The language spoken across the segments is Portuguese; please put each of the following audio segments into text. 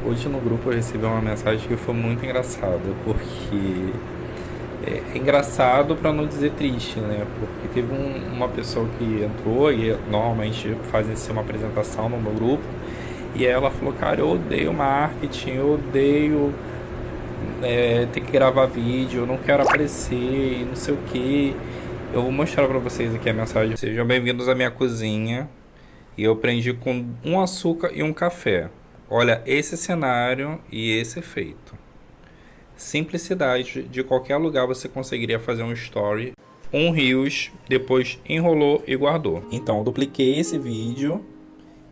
Hoje no grupo eu recebi uma mensagem que foi muito engraçada, porque é engraçado para não dizer triste, né? Porque teve uma pessoa que entrou e normalmente fazem ser uma apresentação no meu grupo, e ela falou, cara, eu odeio marketing, eu odeio ter que gravar vídeo, eu não quero aparecer e não sei o que. Eu vou mostrar para vocês aqui a mensagem. Sejam bem-vindos à minha cozinha. E eu aprendi com um açúcar e um café. Olha esse cenário e esse efeito. Simplicidade, de qualquer lugar você conseguiria fazer um story, um reels, depois enrolou e guardou. Então, eu dupliquei esse vídeo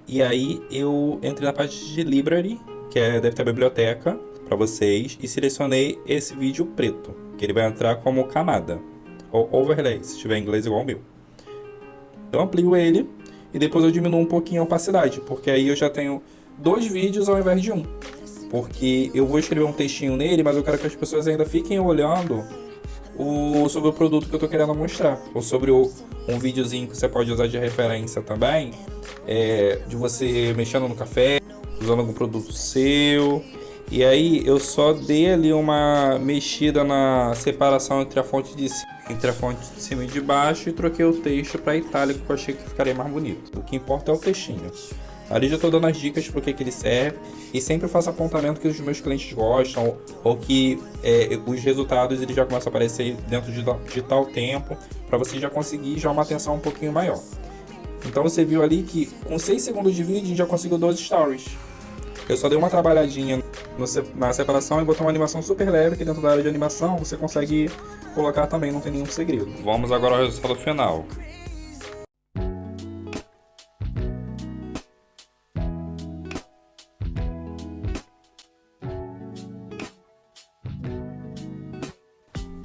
e aí eu entrei na parte de library, deve ter a biblioteca para vocês, e selecionei esse vídeo preto, que ele vai entrar como camada ou overlay, se tiver em inglês igual o meu. Eu amplio ele e depois eu diminuo um pouquinho a opacidade, porque aí eu já tenho dois vídeos ao invés de um. Porque eu vou escrever um textinho nele, mas eu quero que as pessoas ainda fiquem olhando sobre o produto que eu estou querendo mostrar. Ou sobre um videozinho que você pode usar de referência também, de você mexendo no café, usando algum produto seu. E aí eu só dei ali uma mexida na separação entre a fonte de cima e de baixo e troquei o texto para itálico, que eu achei que ficaria mais bonito. O que importa é o textinho. Ali já estou dando as dicas para que ele serve e sempre faço apontamento que os meus clientes gostam ou que os resultados eles já começam a aparecer dentro de tal tempo, para você já conseguir já uma atenção um pouquinho maior. Então você viu ali que com 6 segundos de vídeo a gente já conseguiu 12 stories. Eu só dei uma trabalhadinha na separação e botei uma animação super leve, que dentro da área de animação você consegue colocar também, não tem nenhum segredo. Vamos agora ao resultado final.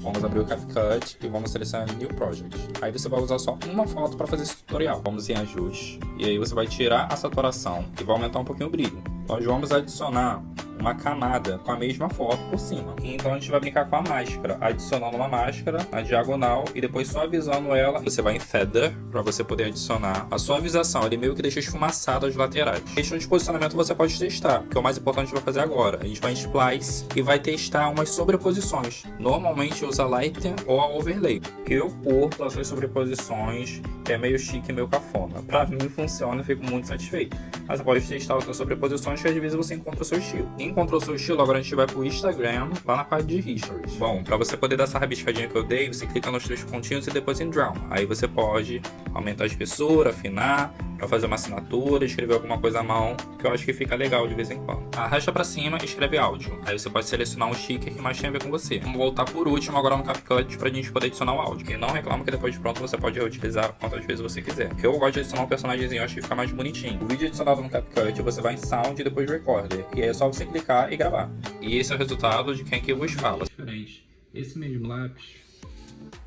Vamos abrir o CapCut e vamos selecionar New Project. Aí você vai usar só uma foto para fazer esse tutorial. Vamos em ajuste e aí você vai tirar a saturação e vai aumentar um pouquinho o brilho. Nós vamos adicionar uma camada com a mesma foto por cima. Então a gente vai brincar com a máscara, adicionando uma máscara na diagonal e depois suavizando ela. Você vai em Feather para você poder adicionar a suavização. Ele meio que deixa esfumaçado as laterais. Questão de posicionamento você pode testar, que é o mais importante a gente vai fazer agora. A gente vai em Splice e vai testar umas sobreposições. Normalmente usa Lighten ou a Overlay. Eu curto essas sobreposições, que é meio chique e meio cafona. Pra mim funciona e fico muito satisfeito. Mas você pode testar outras sobreposições que às vezes você encontra o seu estilo. Encontrou o seu estilo, agora a gente vai pro Instagram, lá na parte de Histories. Bom, para você poder dar essa rabiscadinha que eu dei, você clica nos três pontinhos e depois em Draw. Aí você pode aumentar a espessura, afinar, para fazer uma assinatura, escrever alguma coisa à mão, que eu acho que fica legal de vez em quando. Arrasta para cima e escreve áudio. Aí você pode selecionar um sticker que mais tem a ver com você. Vamos voltar por último agora no CapCut pra gente poder adicionar o áudio. E não reclama que depois de pronto você pode reutilizar quantas vezes você quiser. Eu gosto de adicionar um personagemzinho, acho que fica mais bonitinho. O vídeo adicionado no CapCut, você vai em Sound e depois Recorder. E aí é só você clicar e gravar. E esse é o resultado de quem que vos fala. Diferente. Esse mesmo lápis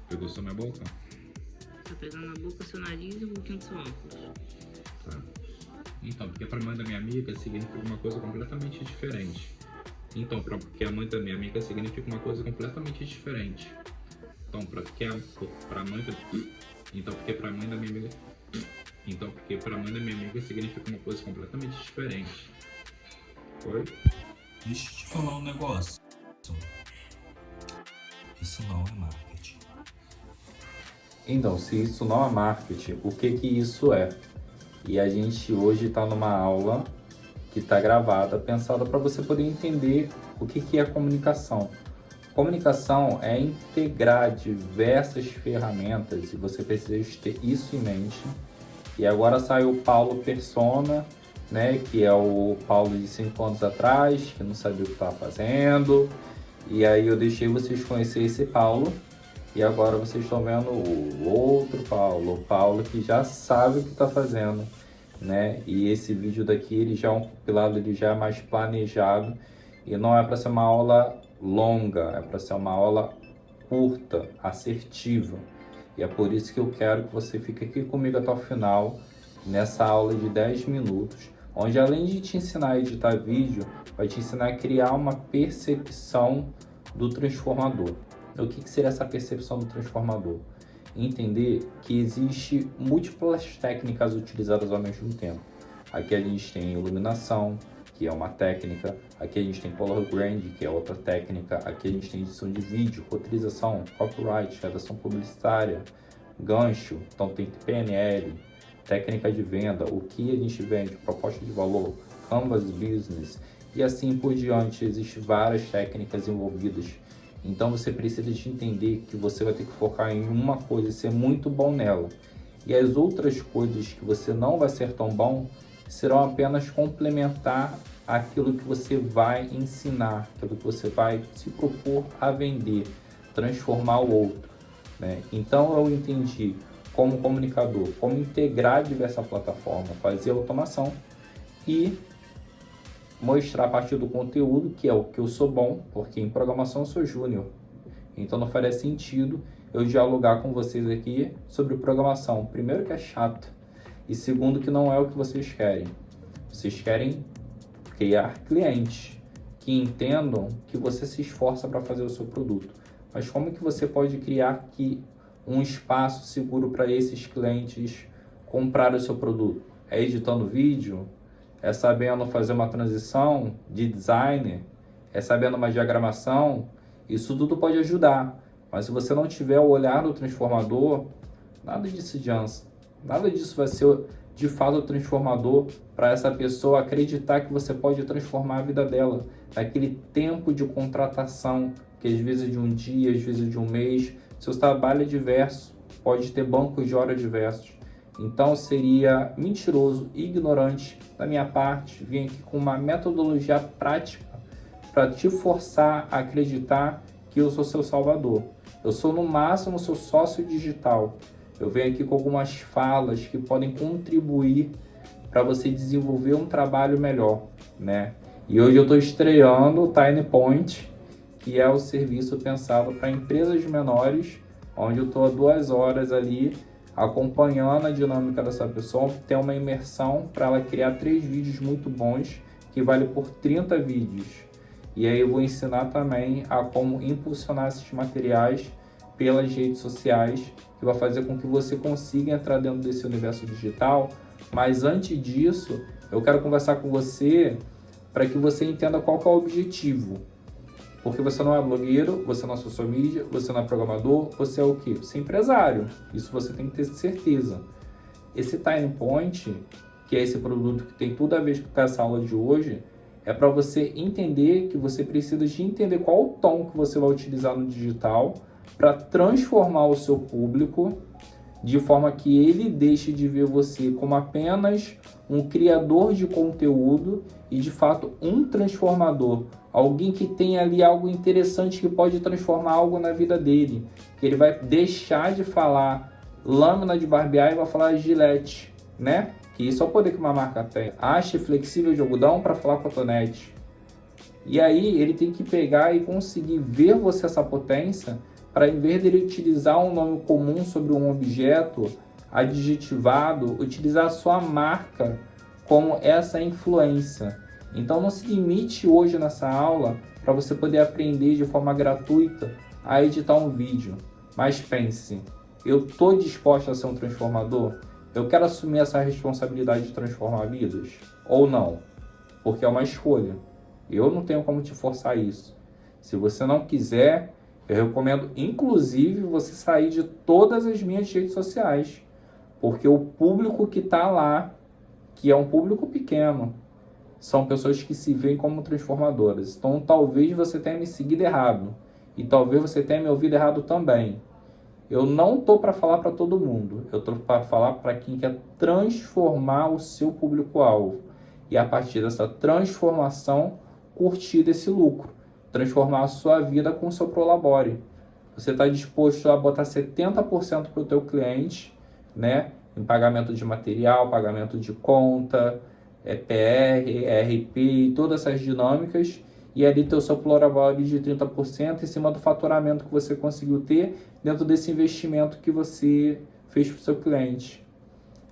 pegou só minha boca? Tá pegando na boca, seu nariz e um pouquinho do seu óculos. Tá. Então, porque pra mãe da minha amiga significa uma coisa completamente diferente. Então, porque a mãe da minha amiga significa uma coisa completamente diferente. Então, pra mãe da... Então, porque pra mãe da minha amiga... Então, porque pra mãe da minha amiga significa uma coisa completamente diferente. Oi? Deixa eu te falar um negócio. Isso não é marketing. Então, se isso não é marketing, o que que isso é? E a gente hoje está numa aula que está gravada, pensada para você poder entender o que que é comunicação. Comunicação é integrar diversas ferramentas e você precisa ter isso em mente. E agora saiu o Paulo Persona, né, que é o Paulo de 5 anos atrás, que não sabia o que estava fazendo. E aí eu deixei vocês conhecer esse Paulo. E agora vocês estão vendo o outro Paulo, o Paulo que já sabe o que está fazendo, né? E esse vídeo daqui, ele já é um compilado, ele já é mais planejado. E não é para ser uma aula longa, é para ser uma aula curta, assertiva. E é por isso que eu quero que você fique aqui comigo até o final, nessa aula de 10 minutos, onde além de te ensinar a editar vídeo, vai te ensinar a criar uma percepção do transformador. O que seria essa percepção do transformador? Entender que existe múltiplas técnicas utilizadas ao mesmo tempo. Aqui a gente tem iluminação, que é uma técnica. Aqui a gente tem color grading, que é outra técnica. Aqui a gente tem edição de vídeo, roteirização, copyright, redação publicitária, gancho, então tem PNL, técnica de venda, o que a gente vende, proposta de valor, Canvas Business e assim por diante. Existem várias técnicas envolvidas. Então você precisa de entender que você vai ter que focar em uma coisa e ser muito bom nela. E as outras coisas que você não vai ser tão bom serão apenas complementar aquilo que você vai ensinar, aquilo que você vai se propor a vender, transformar o outro, né? Então eu entendi como comunicador, como integrar diversas plataformas, fazer automação e mostrar a partir do conteúdo, que é o que eu sou bom, porque em programação eu sou júnior. Então não faria sentido eu dialogar com vocês aqui sobre programação. Primeiro que é chato e segundo que não é o que vocês querem. Vocês querem criar clientes que entendam que você se esforça para fazer o seu produto. Mas como que você pode criar aqui um espaço seguro para esses clientes comprar o seu produto? É editando vídeo? É sabendo fazer uma transição de design? É sabendo uma diagramação? Isso tudo pode ajudar. Mas se você não tiver o olhar do transformador, nada disso adianta. Nada disso vai ser de fato transformador para essa pessoa acreditar que você pode transformar a vida dela. Naquele tempo de contratação, que às vezes de um dia, às vezes de um mês, seu trabalho é diverso, pode ter bancos de horas diversos. Então seria mentiroso e ignorante da minha parte vir aqui com uma metodologia prática para te forçar a acreditar que eu sou seu salvador. Eu sou no máximo seu sócio digital. Eu venho aqui com algumas falas que podem contribuir para você desenvolver um trabalho melhor, né? E hoje eu estou estreando o Tiny Point, que é o serviço pensado para empresas menores, onde eu estou 2 horas ali acompanhando a dinâmica dessa pessoa, ter uma imersão para ela criar 3 vídeos muito bons, que vale por 30 vídeos. E aí eu vou ensinar também a como impulsionar esses materiais pelas redes sociais, que vai fazer com que você consiga entrar dentro desse universo digital. Mas antes disso, eu quero conversar com você para que você entenda qual que é o objetivo. Porque você não é blogueiro, você não é social media, você não é programador, você é o quê? Você é empresário. Isso você tem que ter certeza. Esse Tiny Point, que é esse produto que tem tudo a ver com essa aula de hoje, é para você entender que você precisa de entender qual o tom que você vai utilizar no digital para transformar o seu público de forma que ele deixe de ver você como apenas um criador de conteúdo e de fato um transformador, alguém que tem ali algo interessante que pode transformar algo na vida dele, que ele vai deixar de falar lâmina de barbear e vai falar Gillette, né? Que isso é o poder que uma marca tem. Haste flexível de algodão para falar cotonete. E aí ele tem que pegar e conseguir ver você essa potência para, em vez dele utilizar um nome comum sobre um objeto adjetivado, utilizar a sua marca como essa influência. Então não se limite hoje nessa aula para você poder aprender de forma gratuita a editar um vídeo. Mas pense, eu estou disposto a ser um transformador? Eu quero assumir essa responsabilidade de transformar vidas? Ou não? Porque é uma escolha. Eu não tenho como te forçar isso. Se você não quiser, eu recomendo inclusive você sair de todas as minhas redes sociais. Porque o público que está lá, que é um público pequeno, são pessoas que se veem como transformadoras. Então talvez você tenha me seguido errado. E talvez você tenha me ouvido errado também. Eu não estou para falar para todo mundo. Eu estou para falar para quem quer transformar o seu público-alvo. E a partir dessa transformação, curtir desse lucro. Transformar a sua vida com o seu Prolabore. Você está disposto a botar 70% para o teu cliente, né? Em pagamento de material, pagamento de conta, PR, RP, todas essas dinâmicas. E ali ter o seu Prolabore de 30% em cima do faturamento que você conseguiu ter dentro desse investimento que você fez para o seu cliente.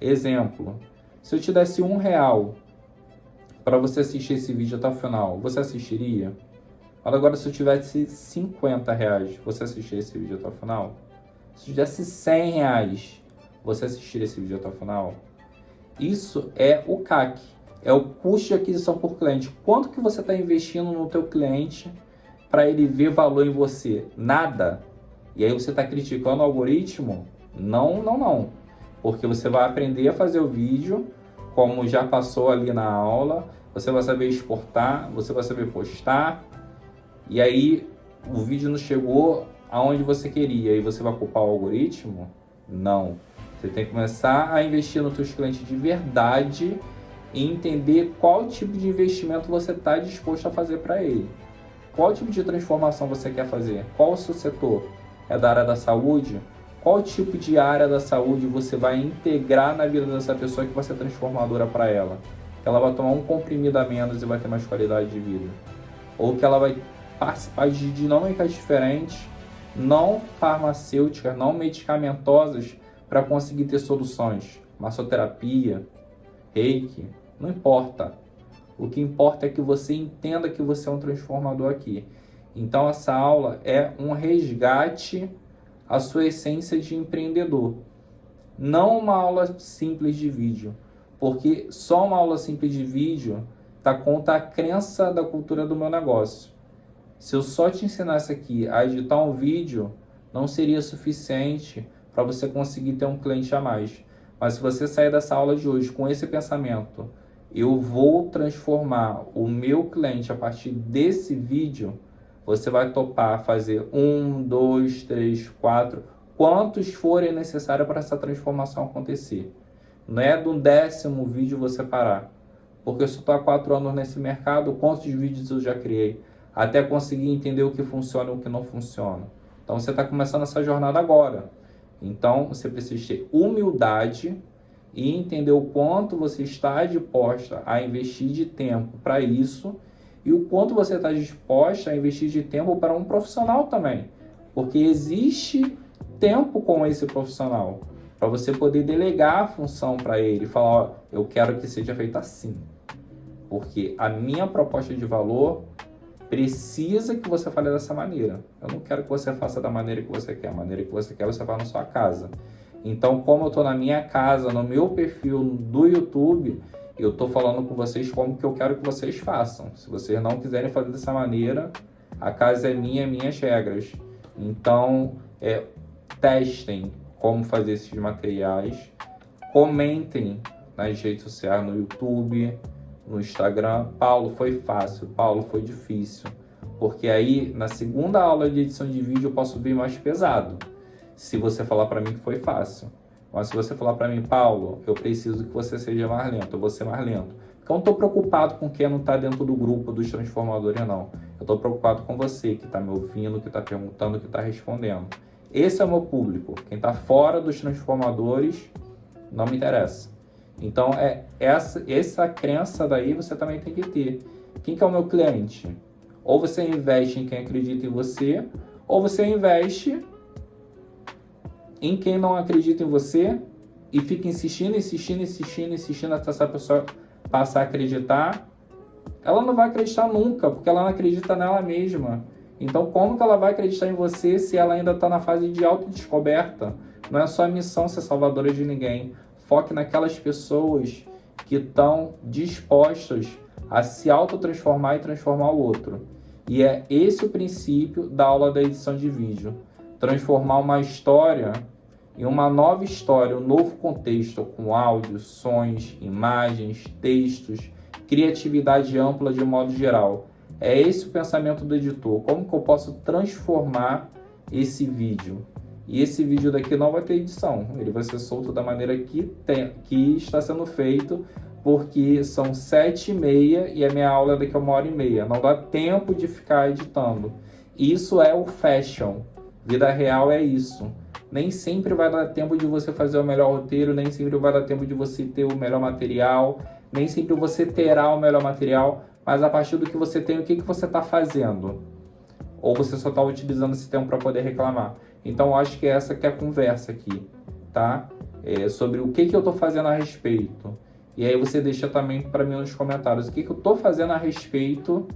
Exemplo, se eu te desse R$1 para você assistir esse vídeo até o final, você assistiria? Mas agora se eu tivesse R$50, você assistiria esse vídeo até o final? Se eu tivesse R$100, você assistiria esse vídeo até o final? Isso é o CAC. é o custo de aquisição por cliente. Quanto que você está investindo no teu cliente para ele ver valor em você? Nada. E aí você está criticando o algoritmo? Não. Porque você vai aprender a fazer o vídeo, como já passou ali na aula, você vai saber exportar, você vai saber postar, e aí o vídeo não chegou aonde você queria, e você vai culpar o algoritmo? Não. Você tem que começar a investir nos seus clientes de verdade e entender qual tipo de investimento você está disposto a fazer para ele. Qual tipo de transformação você quer fazer? Qual o seu setor? É da área da saúde? Qual tipo de área da saúde você vai integrar na vida dessa pessoa que vai ser transformadora para ela? Que ela vai tomar um comprimido a menos e vai ter mais qualidade de vida? Ou que ela vai participar de dinâmicas diferentes, não farmacêuticas, não medicamentosas, para conseguir ter soluções? Massoterapia, reiki, não importa. O que importa é que você entenda que você é um transformador aqui. Então essa aula é um resgate à sua essência de empreendedor. Não uma aula simples de vídeo, porque só uma aula simples de vídeo está contra a crença da cultura do meu negócio. Se eu só te ensinasse aqui a editar um vídeo, não seria suficiente para você conseguir ter um cliente a mais. Mas se você sair dessa aula de hoje com esse pensamento, eu vou transformar o meu cliente a partir desse vídeo, você vai topar fazer 1, 2, 3, 4, quantos forem necessários para essa transformação acontecer. Não é do 10º vídeo você parar. Porque se eu estou há 4 anos nesse mercado, quantos vídeos eu já criei? Até conseguir entender o que funciona e o que não funciona. Então você está começando essa jornada agora. Então você precisa ter humildade e entender o quanto você está disposta a investir de tempo para isso e o quanto você está disposta a investir de tempo para um profissional também. Porque existe tempo com esse profissional para você poder delegar a função para ele e falar, ó, eu quero que seja feito assim. Porque a minha proposta de valor precisa que você fale dessa maneira. Eu não quero que você faça da maneira que você quer. A maneira que você quer, você faz na sua casa. Então, como eu estou na minha casa, no meu perfil do YouTube, eu estou falando com vocês como que eu quero que vocês façam. Se vocês não quiserem fazer dessa maneira, a casa é minha, minhas regras. Então, testem como fazer esses materiais. Comentem nas redes sociais, no YouTube, no Instagram. Paulo, foi fácil. Paulo, foi difícil. Porque aí, na segunda aula de edição de vídeo, eu posso vir mais pesado. Se você falar para mim que foi fácil. Mas se você falar para mim, Paulo, eu preciso que você seja mais lento, eu vou ser mais lento. Porque eu não estou preocupado com quem não está dentro do grupo dos transformadores, não. Eu estou preocupado com você, que está me ouvindo, que está perguntando, que está respondendo. Esse é o meu público. Quem está fora dos transformadores não me interessa. Então, essa crença daí você também tem que ter. Quem que é o meu cliente? Ou você investe em quem acredita em você, ou você investe em quem não acredita em você e fica insistindo até essa pessoa passar a acreditar. Ela não vai acreditar nunca, porque ela não acredita nela mesma. Então, como que ela vai acreditar em você se ela ainda está na fase de autodescoberta? Não é só a missão ser salvadora de ninguém. Foque naquelas pessoas que estão dispostas a se autotransformar e transformar o outro. E é esse o princípio da aula da edição de vídeo. Transformar uma história em uma nova história, um novo contexto, com áudios, sons, imagens, textos, criatividade ampla de modo geral. É esse o pensamento do editor. Como que eu posso transformar esse vídeo? E esse vídeo daqui não vai ter edição. Ele vai ser solto da maneira que está sendo feito, porque são 7h30 e a minha aula é daqui a 1h30. Não dá tempo de ficar editando. Isso é o fashion. Vida real é isso. Nem sempre vai dar tempo de você fazer o melhor roteiro, nem sempre vai dar tempo de você ter o melhor material, nem sempre você terá o melhor material, mas a partir do que você tem, o que você está fazendo? Ou você só está utilizando esse tempo para poder reclamar? Então, acho que essa que é a conversa aqui, tá? Sobre o que eu estou fazendo a respeito. E aí você deixa também para mim nos comentários o que eu estou fazendo a respeito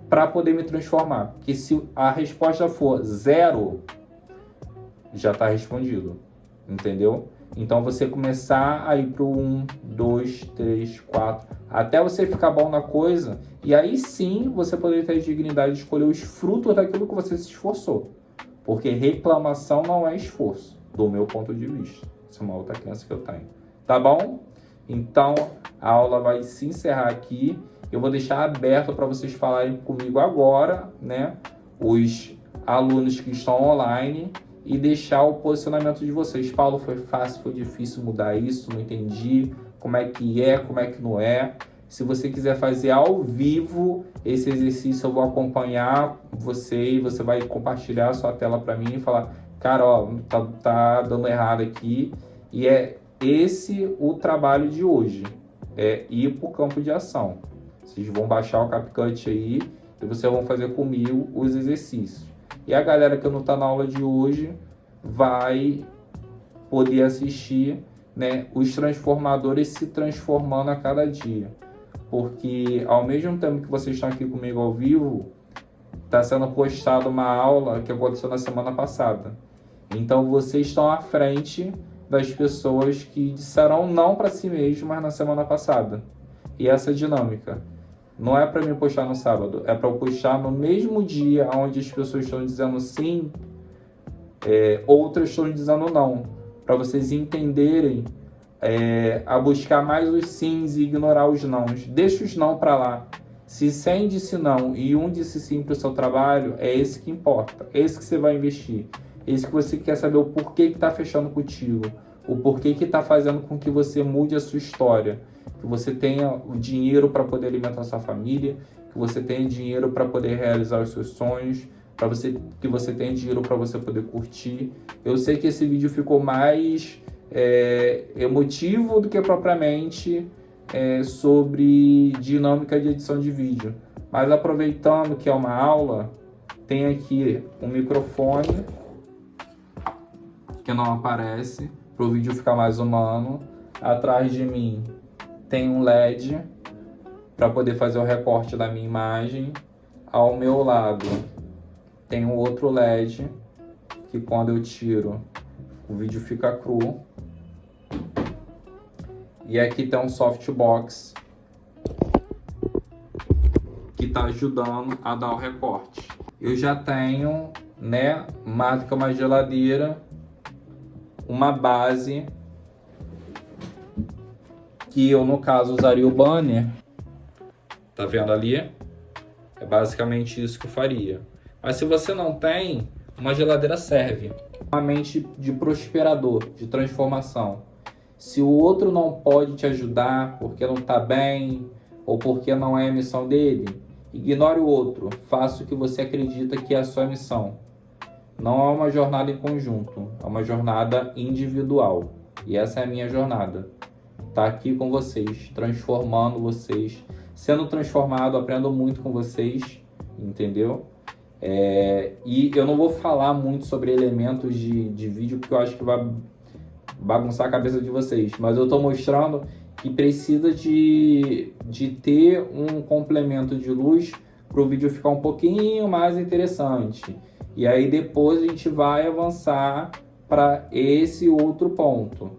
para poder me transformar. Porque se a resposta for 0, já está respondido, entendeu? Então você começar a ir para o 1, 2, 3, 4, até você ficar bom na coisa, e aí sim você poderia ter a dignidade de escolher os frutos daquilo que você se esforçou. Porque reclamação não é esforço, do meu ponto de vista. Essa é uma outra crença que eu tenho. Tá bom? Então a aula vai se encerrar aqui. Eu vou deixar aberto para vocês falarem comigo agora, né? Os alunos que estão online, e deixar o posicionamento de vocês. Paulo, foi fácil, foi difícil mudar isso, não entendi como é, como é que não é. Se você quiser fazer ao vivo esse exercício, eu vou acompanhar você e você vai compartilhar a sua tela para mim e falar, cara, ó, tá dando errado aqui. E é esse o trabalho de hoje, é ir para o campo de ação. Vocês vão baixar o CapCut aí e vocês vão fazer comigo os exercícios. E a galera que não está na aula de hoje vai poder assistir, né, os transformadores se transformando a cada dia. Porque ao mesmo tempo que vocês estão aqui comigo ao vivo, está sendo postada uma aula que aconteceu na semana passada. Então vocês estão à frente das pessoas que disseram não para si mesmas na semana passada. E essa dinâmica não é para mim postar no sábado, é para eu postar no mesmo dia onde as pessoas estão dizendo sim, outras estão dizendo não, para vocês entenderem a buscar mais os sims e ignorar os nãos. Deixa os não para lá. Se 100 disse não e um disse sim para o seu trabalho, é esse que importa, é esse que você vai investir, esse que você quer saber o porquê que está fechando contigo, o porquê que está fazendo com que você mude a sua história, que você tenha o dinheiro para poder alimentar sua família, que você tenha dinheiro para poder realizar os seus sonhos, que você tenha dinheiro para você poder curtir. Eu sei que esse vídeo ficou mais emotivo do que propriamente sobre dinâmica de edição de vídeo, mas aproveitando que é uma aula, tem aqui um microfone que não aparece para o vídeo ficar mais humano. Atrás de mim tem um LED para poder fazer o recorte da minha imagem. Ao meu lado tem um outro LED que quando eu tiro o vídeo fica cru. E aqui tem um softbox que está ajudando a dar o recorte. Eu já tenho, né, mais do que uma geladeira, uma base que eu, no caso, usaria o banner. Tá vendo ali? É basicamente isso que eu faria. Mas se você não tem, uma geladeira serve. Uma mente de prosperador, de transformação. Se o outro não pode te ajudar porque não tá bem ou porque não é a missão dele, ignore o outro. Faça o que você acredita que é a sua missão. Não é uma jornada em conjunto, é uma jornada individual. E essa é a minha jornada. Tá aqui com vocês, transformando vocês, sendo transformado, aprendo muito com vocês, entendeu? E eu não vou falar muito sobre elementos de vídeo, porque eu acho que vai bagunçar a cabeça de vocês. Mas eu tô mostrando que precisa de ter um complemento de luz para o vídeo ficar um pouquinho mais interessante. E aí depois a gente vai avançar para esse outro ponto,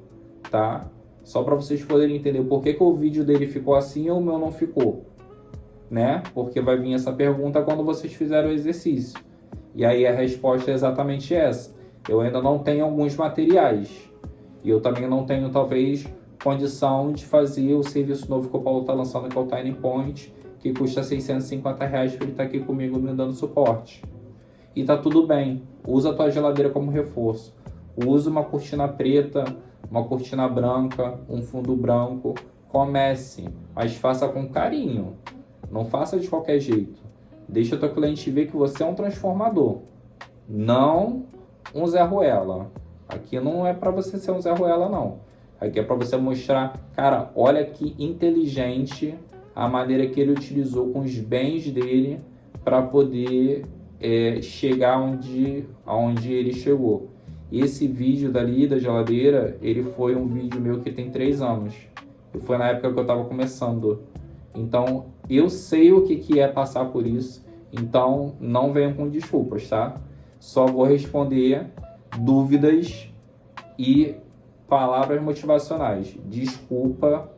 tá? Só para vocês poderem entender por que o vídeo dele ficou assim e o meu não ficou, né? Porque vai vir essa pergunta quando vocês fizerem o exercício. E aí a resposta é exatamente essa. Eu ainda não tenho alguns materiais. E eu também não tenho, talvez, condição de fazer o serviço novo que o Paulo está lançando, que é o Tiny Point, que custa R$650 para ele estar aqui comigo me dando suporte. E tá tudo bem. Usa a tua geladeira como reforço. Usa uma cortina preta, uma cortina branca, um fundo branco. Comece, mas faça com carinho. Não faça de qualquer jeito. Deixa o teu cliente ver que você é um transformador, não um Zé Ruela. Aqui não é para você ser um Zé Ruela, não. Aqui é para você mostrar, cara, olha que inteligente a maneira que ele utilizou com os bens dele para poder chegar aonde ele chegou. Esse vídeo dali da geladeira, ele foi um vídeo meu que tem 3 anos. E foi na época que eu estava começando. Então, eu sei o que é passar por isso. Então, não venham com desculpas, tá? Só vou responder dúvidas e palavras motivacionais. Desculpa,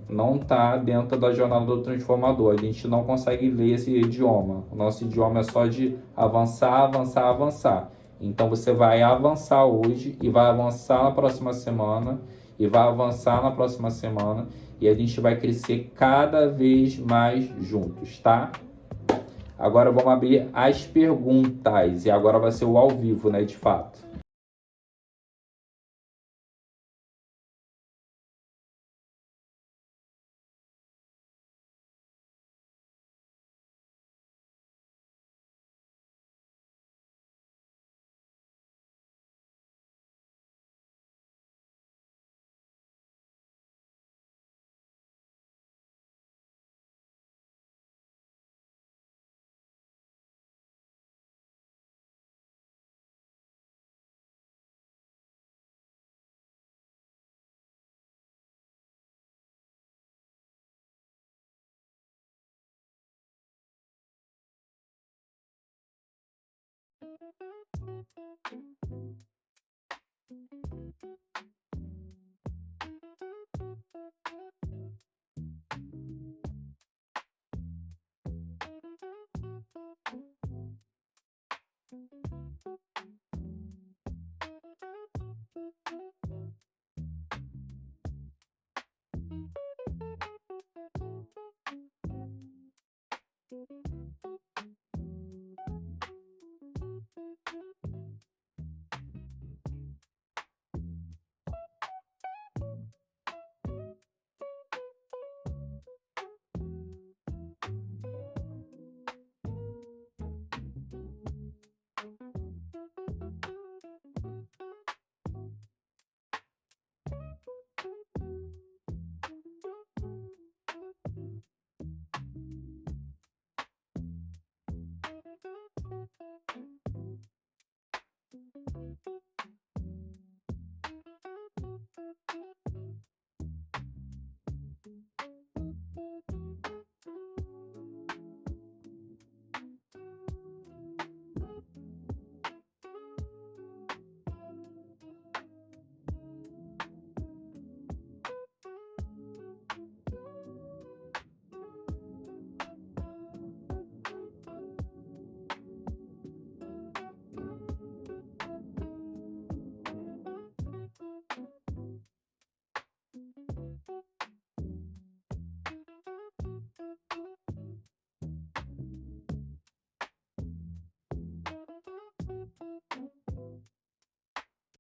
não tá dentro da jornada do transformador. A gente não consegue ler esse idioma. O nosso idioma é só de avançar, avançar, avançar. Então você vai avançar hoje e vai avançar na próxima semana e vai avançar na próxima semana e a gente vai crescer cada vez mais juntos, tá? Agora vamos abrir as perguntas e agora vai ser o ao vivo, né, de fato.